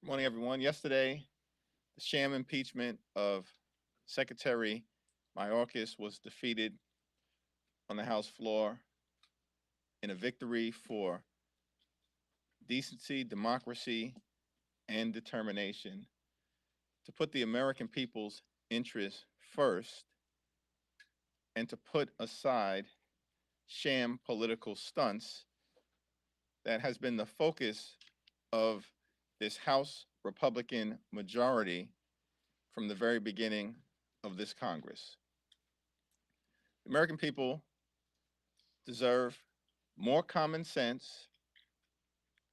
Morning, everyone. Yesterday, the sham impeachment of Secretary Mayorkas was defeated on the House floor in a victory for decency, democracy, and determination to put the American people's interests first and to put aside sham political stunts that has been the focus of this House Republican majority from the very beginning of this Congress. The American people deserve more common sense,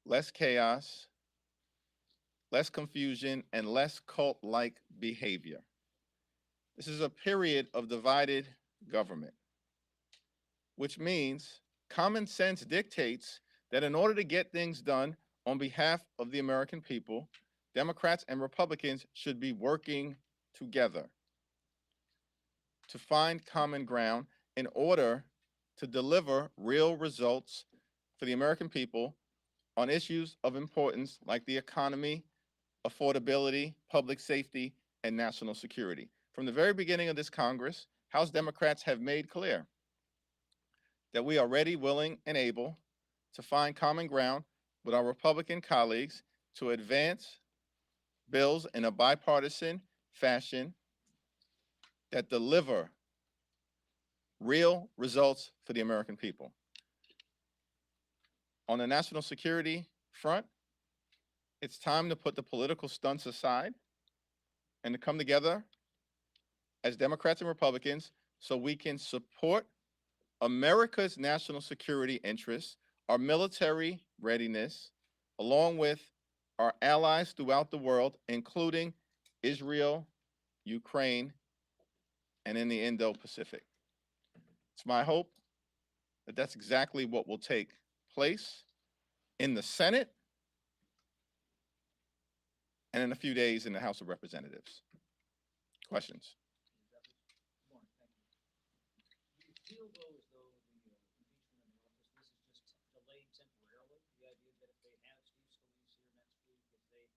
less chaos, less confusion, and less cult like behavior. This is a period of divided government, which means common sense dictates that in order to get things done on behalf of the American people, Democrats and Republicans should be working together to find common ground in order to deliver real results for the American people on issues of importance like the economy, affordability, public safety, and national security. From the very beginning of this Congress, House Democrats have made clear that we are ready, willing, and able to find common ground with our Republican colleagues to advance bills in a bipartisan fashion that deliver real results for the American people. On the national security front, it's time to put the political stunts aside and to come together as Democrats and Republicans so we can support America's national security interests, our military readiness, along with our allies throughout the world, including Israel, Ukraine, and in the Indo-Pacific. It's my hope that that's exactly what will take place in the Senate and in a few days in the House of Representatives. Questions? Feel though as though the impeachment in the office, this is just delayed temporarily. The idea that if they have Steve Scalise here next week,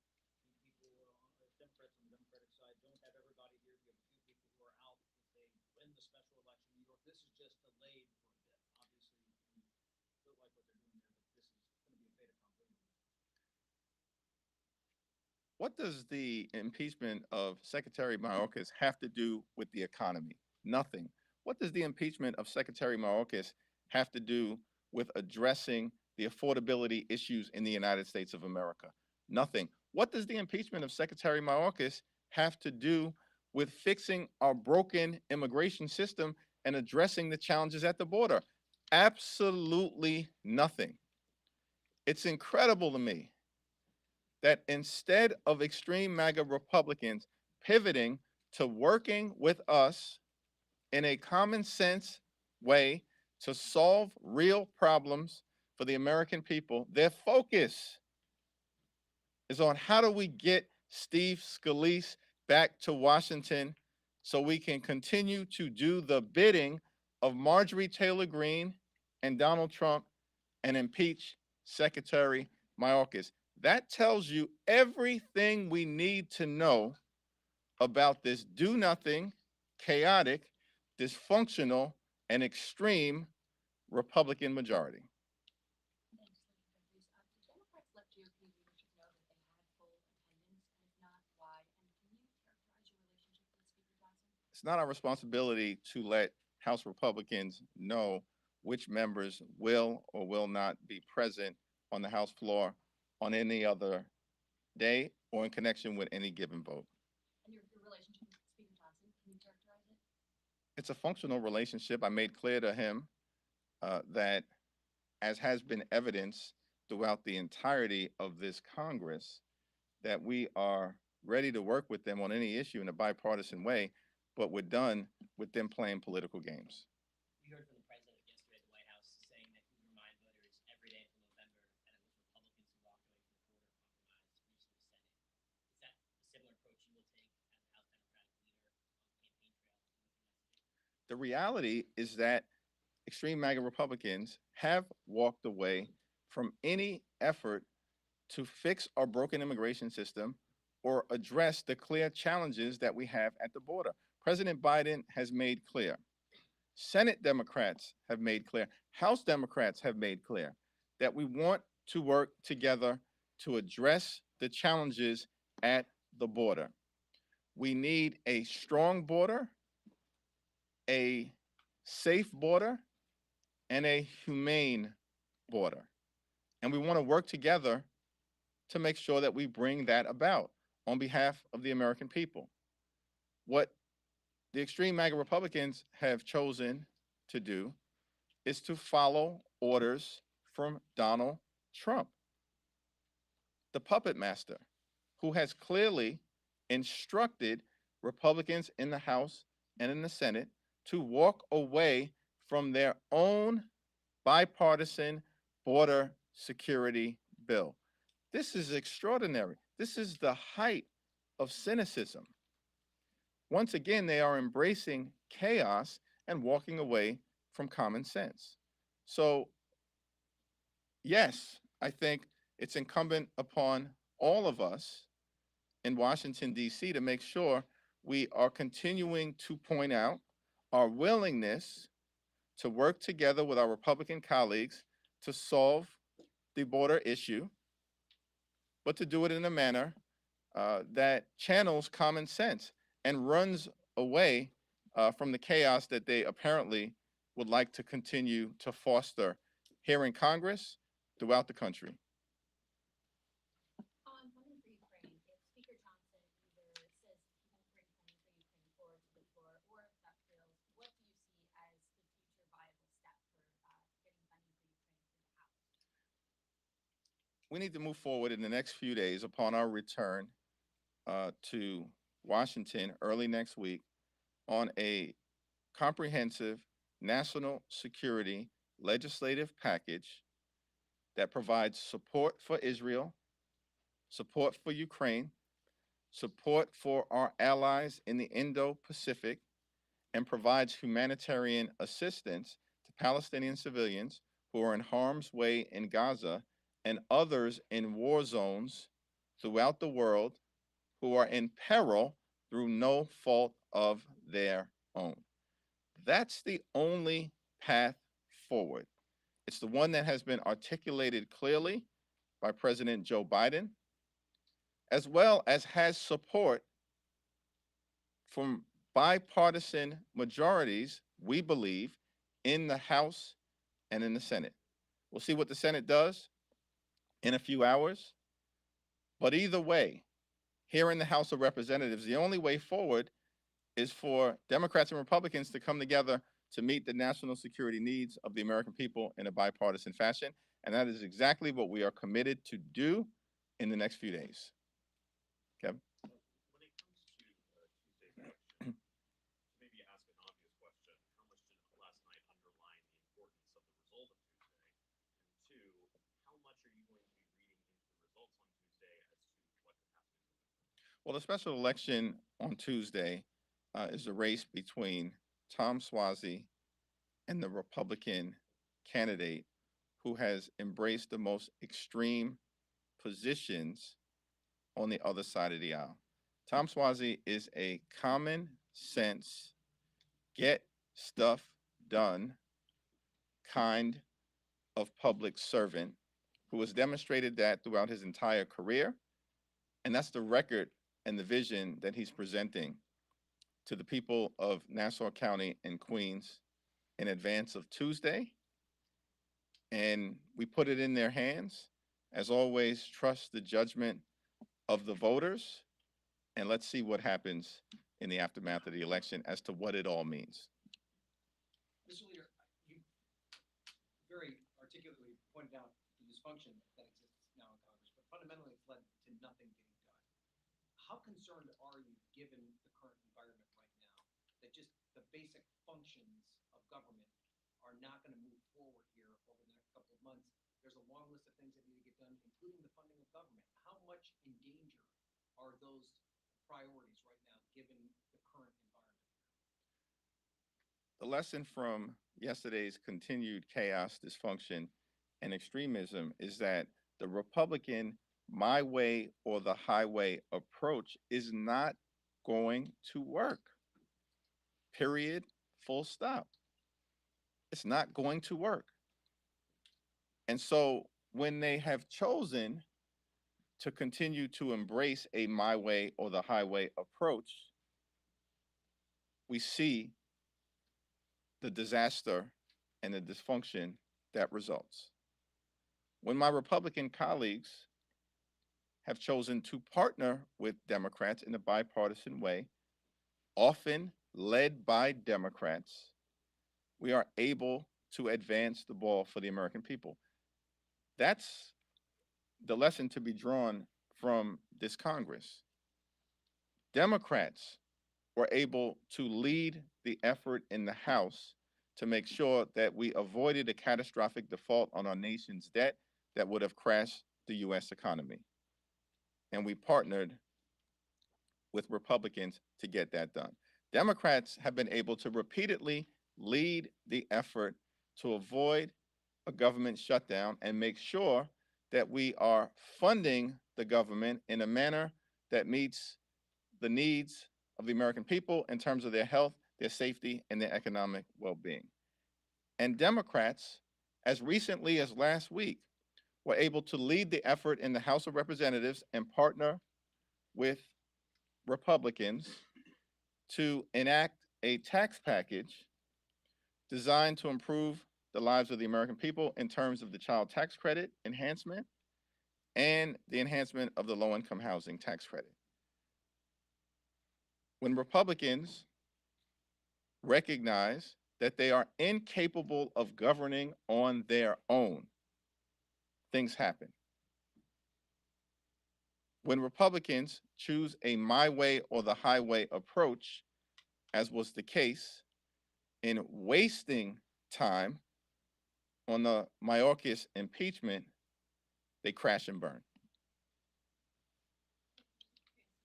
if they, people, Democrats on the Democratic side don't have everybody here, you have a few people who are out. If they win the special election in New York, this is just delayed for a bit. Obviously, you feel like what they're doing there, but this is going to be a fait accompli. What does the impeachment of Secretary Mayorkas have to do with the economy? Nothing. What does the impeachment of Secretary Mayorkas have to do with addressing the affordability issues in the United States of America? Nothing. What does the impeachment of Secretary Mayorkas have to do with fixing our broken immigration system and addressing the challenges at the border? Absolutely nothing. It's incredible to me that instead of extreme MAGA Republicans pivoting to working with us in a common sense way to solve real problems for the American people, their focus is on how do we get Steve Scalise back to Washington so we can continue to do the bidding of Marjorie Taylor Greene and Donald Trump and impeach Secretary Mayorkas. That tells you everything we need to know about this do-nothing, chaotic, dysfunctional, and extreme Republican majority. Thanks, Leader Jeffries. Did Democrats let GOP leadership know that they had full attendance, and if not, why? And can you characterize your relationship with Speaker Johnson? It's not our responsibility to let House Republicans know which members will or will not be present on the House floor on any other day or in connection with any given vote. And your relationship with Speaker Johnson, can you characterize it? It's a functional relationship. I made clear to him that, as has been evidenced throughout the entirety of this Congress, that we are ready to work with them on any issue in a bipartisan way, but we're done with them playing political games. We heard from the president yesterday at the White House saying that he would remind voters every day until November that it was Republicans who walked away from the border compromise to reach the Senate. Is that a similar approach you will take as the House Democratic leader on the campaign trail to what you guys do? The reality is that extreme MAGA Republicans have walked away from any effort to fix our broken immigration system or address the clear challenges that we have at the border. President Biden has made clear. Senate Democrats have made clear. House Democrats have made clear that we want to work together to address the challenges at the border. We need a strong border, a safe border, and a humane border. And we want to work together to make sure that we bring that about on behalf of the American people. What the extreme MAGA Republicans have chosen to do is to follow orders from Donald Trump, the puppet master, who has clearly instructed Republicans in the House and in the Senate to walk away from their own bipartisan border security bill. This is extraordinary. This is the height of cynicism. Once again, they are embracing chaos and walking away from common sense. So, yes, I think it's incumbent upon all of us in Washington, D.C. to make sure we are continuing to point out our willingness to work together with our Republican colleagues to solve the border issue, but to do it in a manner that channels common sense and runs away from the chaos that they apparently would like to continue to foster here in Congress, throughout the country. On funding for Ukraine, if Speaker Johnson either says he won't bring funding for Ukraine forward to the floor, or if that fails, what do you see as the future viable step for getting funding for Ukraine through the House? We need to move forward in the next few days upon our return to Washington early next week on a comprehensive national security legislative package that provides support for Israel, support for Ukraine, support for our allies in the Indo-Pacific, and provides humanitarian assistance to Palestinian civilians who are in harm's way in Gaza and others in war zones throughout the world who are in peril through no fault of their own. That's the only path forward. It's the one that has been articulated clearly by President Joe Biden, as well as has support from bipartisan majorities, we believe, in the House and in the Senate. We'll see what the Senate does in a few hours. But either way, here in the House of Representatives, the only way forward is for Democrats and Republicans to come together to meet the national security needs of the American people in a bipartisan fashion. And that is exactly what we are committed to do in the next few days. Kevin? When it comes to Tuesday's election, to maybe ask an obvious question, how much did last night underline the importance of the result of Tuesday? And two, how much are you going to be reading into the results on Tuesday as to what could happen in November? Well, the special election on Tuesday is a race between Tom Suozzi and the Republican candidate who has embraced the most extreme positions on the other side of the aisle. Tom Suozzi is a common sense, get stuff done kind of public servant who has demonstrated that throughout his entire career. And that's the record and the vision that he's presenting to the people of Nassau County and Queens in advance of Tuesday. And we put it in their hands. As always, trust the judgment of the voters. And let's see what happens in the aftermath of the election as to what it all means. Mr. Leader, you very articulately pointed out the dysfunction that exists now in Congress, but fundamentally it's led to nothing getting done. How concerned are you, given the current environment right now, that just the basic functions of government are not going to move forward here over the next couple of months? There's a long list of things that need to get done, including the funding of government. How much in danger are those priorities right now, given the current environment here? The lesson from yesterday's continued chaos, dysfunction, and extremism is that the Republican my way or the highway approach is not going to work. Period. Full stop. It's not going to work. And so when they have chosen to continue to embrace a my way or the highway approach, we see the disaster and the dysfunction that results. When my Republican colleagues have chosen to partner with Democrats in a bipartisan way, often led by Democrats, we are able to advance the ball for the American people. That's the lesson to be drawn from this Congress. Democrats were able to lead the effort in the House to make sure that we avoided a catastrophic default on our nation's debt that would have crashed the US economy. And we partnered with Republicans to get that done. Democrats have been able to repeatedly lead the effort to avoid a government shutdown and make sure that we are funding the government in a manner that meets the needs of the American people in terms of their health, their safety, and their economic well-being. And Democrats, as recently as last week, were able to lead the effort in the House of Representatives and partner with Republicans to enact a tax package designed to improve the lives of the American people in terms of the child tax credit enhancement and the enhancement of the low-income housing tax credit. When Republicans recognize that they are incapable of governing on their own, things happen. When Republicans choose a my way or the highway approach, as was the case in wasting time on the Mayorkas impeachment, they crash and burn.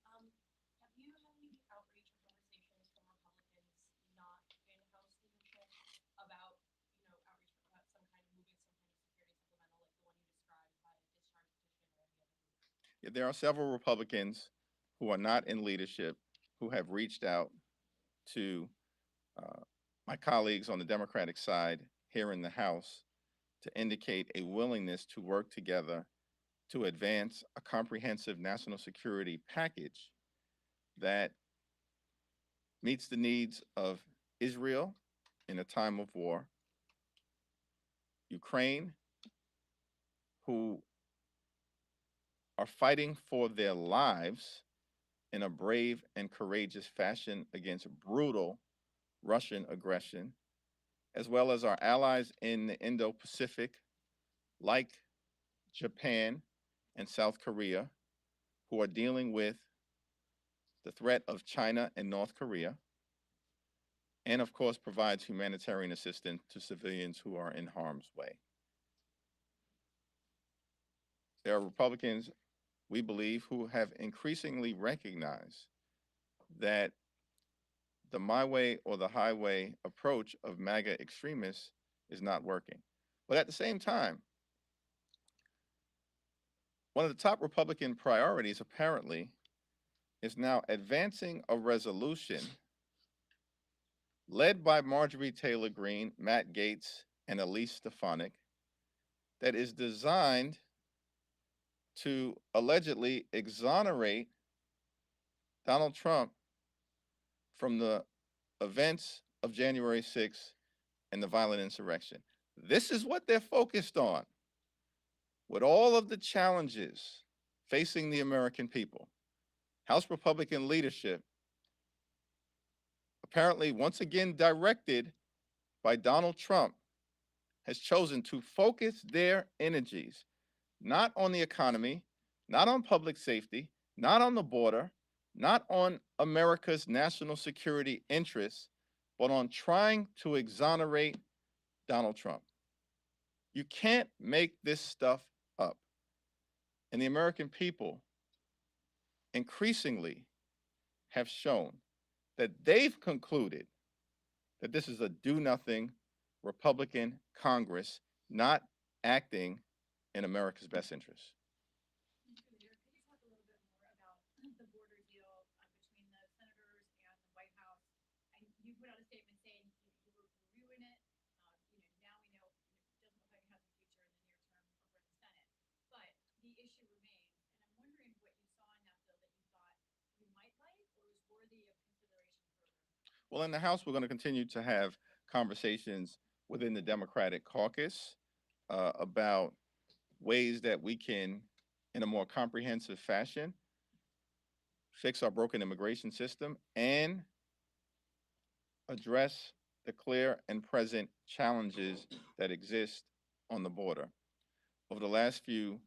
Have you had any outreach or conversations from Republicans not in House leadership about, outreach about some kind of moving some kind of security supplemental like the one you described by a discharge petition or any other move? Yeah, there are several Republicans who are not in leadership who have reached out to my colleagues on the Democratic side here in the House to indicate a willingness to work together to advance a comprehensive national security package that meets the needs of Israel in a time of war, Ukraine, who are fighting for their lives in a brave and courageous fashion against brutal Russian aggression, as well as our allies in the Indo-Pacific, like Japan and South Korea, who are dealing with the threat of China and North Korea, and of course provides humanitarian assistance to civilians who are in harm's way. There are Republicans, we believe, who have increasingly recognized that the my way or the highway approach of MAGA extremists is not working. But at the same time, one of the top Republican priorities apparently is now advancing a resolution led by Marjorie Taylor Greene, Matt Gaetz, and Elise Stefanik that is designed to allegedly exonerate Donald Trump from the events of January 6th and the violent insurrection. This is what they're focused on. With all of the challenges facing the American people, House Republican leadership, apparently once again directed by Donald Trump, has chosen to focus their energies not on the economy, not on public safety, not on the border, not on America's national security interests, but on trying to exonerate Donald Trump. You can't make this stuff up. And the American people increasingly have shown that they've concluded that this is a do-nothing Republican Congress not acting in America's best interest. put out a statement saying you were reviewing it. Now we know it doesn't look like it has a future in the near term over in the Senate. But the issue remains, and I'm wondering what you saw in that bill that you thought you might like or is worthy of consideration further. Well, in the House, we're going to continue to have conversations within the Democratic caucus about ways that we can, in a more comprehensive fashion, fix our broken immigration system and address the clear and present challenges that exist on the border. Over the last few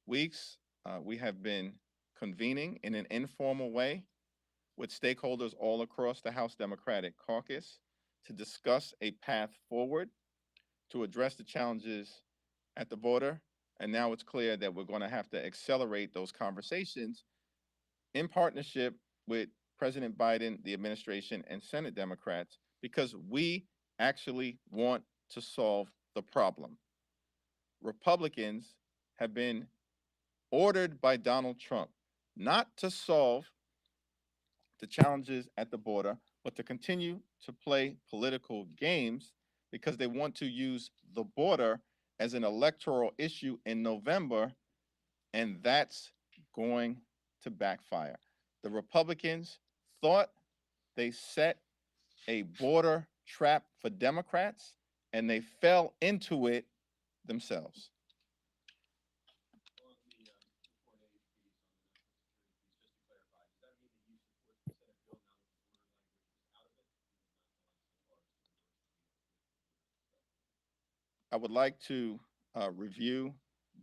weeks, we have been convening in an informal way with stakeholders all across the House Democratic caucus to discuss a path forward to address the challenges at the border. And now it's clear that we're going to have to accelerate those conversations in partnership with President Biden, the administration, and Senate Democrats, because we actually want to solve the problem. Republicans have been ordered by Donald Trump not to solve the challenges at the border, but to continue to play political games because they want to use the border as an electoral issue in November, and that's going to backfire. The Republicans thought they set a border trap for Democrats, and they fell into it themselves. On the report A piece, on the national security piece, just to clarify, does that mean that you support the Senate bill now that the border language is out of it? Or not so far as to endorse the I would like to review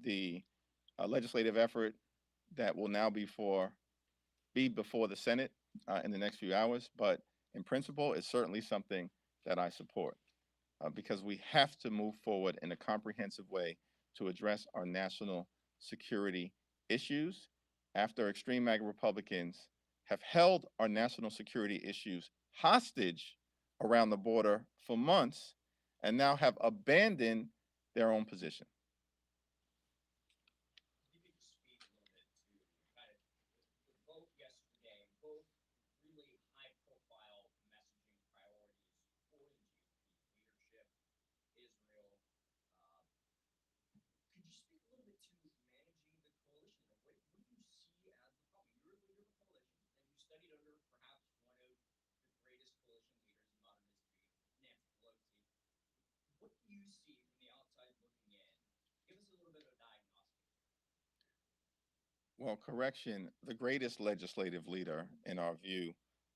the legislative effort that will now be before the Senate in the next few hours. But in principle, it's certainly something that I support because we have to move forward in a comprehensive way to address our national security issues after extreme MAGA Republicans have held our national security issues hostage around the border for months and now have abandoned their own position. If you could just speak a little bit to kind of the vote yesterday, both really high-profile messaging priorities for the GOP leadership, Israel. Uh, could you speak a little bit to managing the coalition? What do you see as the problem? You're a leader of a coalition, and you studied under perhaps one of the greatest coalition leaders in modern history, Nancy Pelosi. What do you see from the outside looking in? Give us a little bit of a diagnostic. Well, correction, the greatest legislative leader in our view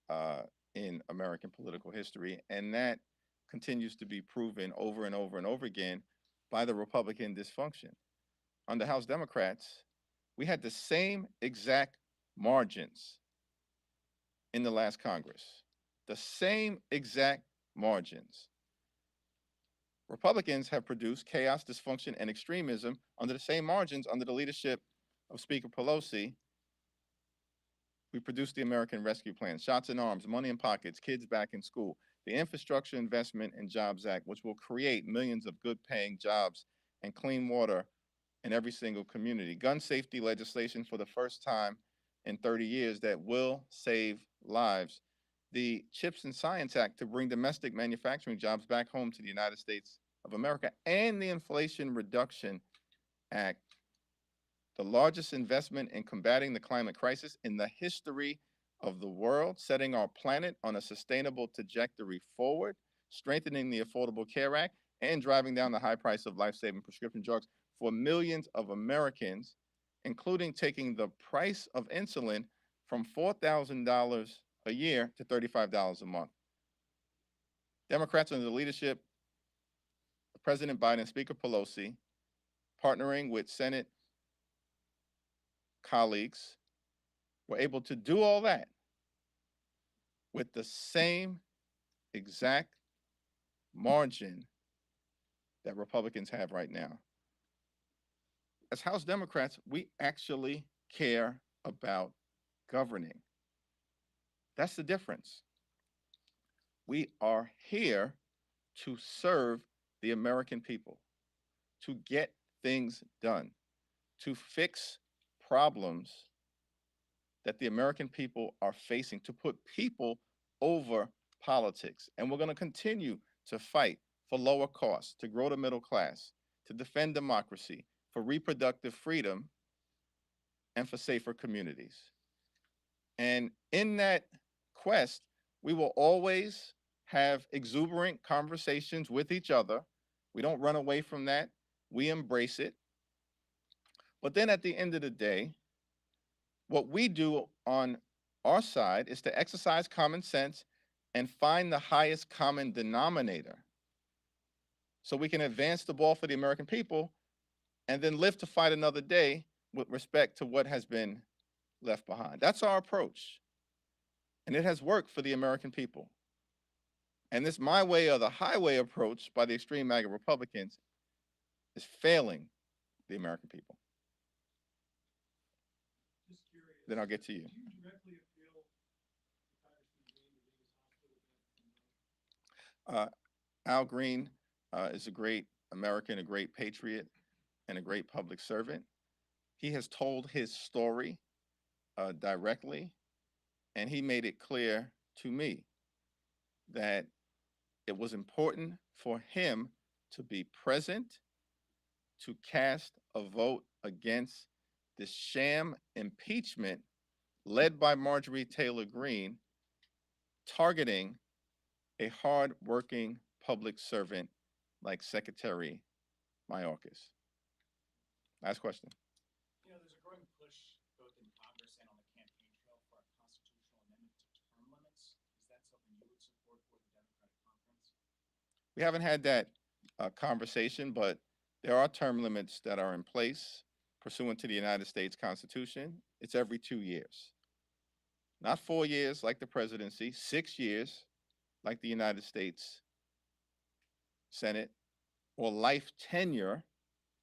uh, in American political history, and that continues to be proven over and over and over again by the Republican dysfunction. Under House Democrats, we had the same exact margins in the last Congress, the same exact margins. Republicans have produced chaos, dysfunction, and extremism under the same margins under the leadership of Speaker Pelosi. We produced the American Rescue Plan, shots in arms, money in pockets, kids back in school, the Infrastructure Investment and Jobs Act, which will create millions of good paying jobs and clean water in every single community. Gun safety legislation for the first time in 30 years that will save lives. The CHIPS and Science Act to bring domestic manufacturing jobs back home to the United States of America, and the Inflation Reduction Act, the largest investment in combating the climate crisis in the history of the world, setting our planet on a sustainable trajectory forward, strengthening the Affordable Care Act, and driving down the high price of life-saving prescription drugs for millions of Americans, including taking the price of insulin from $4,000 a year to $35 a month. Democrats under the leadership of President Biden and Speaker Pelosi, partnering with Senate colleagues, were able to do all that with the same exact margin that Republicans have right now. As House Democrats, we actually care about governing. That's the difference. We are here to serve the American people, to get things done, to fix problems that the American people are facing, to put people over politics. And we're going to continue to fight for lower costs, to grow the middle class, to defend democracy, for reproductive freedom, and for safer communities. And in that quest, we will always have exuberant conversations with each other. We don't run away from that, we embrace it. But then at the end of the day, what we do on our side is to exercise common sense and find the highest common denominator so we can advance the ball for the American people and then live to fight another day with respect to what has been left behind. That's our approach. And it has worked for the American people. And this my way or the highway approach by the extreme MAGA Republicans is failing the American people. Just curious. Then I'll get to you. Do you directly appeal to Congressman Green, the biggest hospital event? Al Green is a great American, a great patriot, and a great public servant. He has told his story directly, and he made it clear to me that it was important for him to be present, to cast a vote against this sham impeachment led by Marjorie Taylor Greene, targeting a hard-working public servant like Secretary Mayorkas. Last question. You know, there's a growing push both in Congress and on the campaign trail for a constitutional amendment to term limits. Is that something you would support for the Democratic conference? We haven't had that conversation, but there are term limits that are in place pursuant to the United States Constitution. It's every 2 years. Not 4 years like the presidency, 6 years like the United States Senate, or life tenure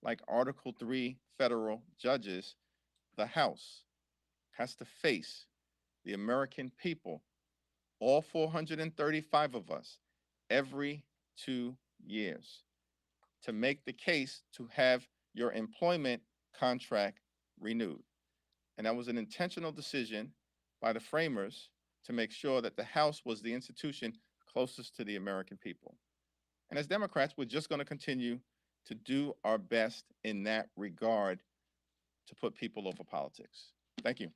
like Article 3 federal judges. The House has to face the American people, all 435 of us, every 2 years to make the case to have your employment contract renewed. And that was an intentional decision by the framers to make sure that the House was the institution closest to the American people. And as Democrats, we're just going to continue to do our best in that regard to put people over politics. Thank you.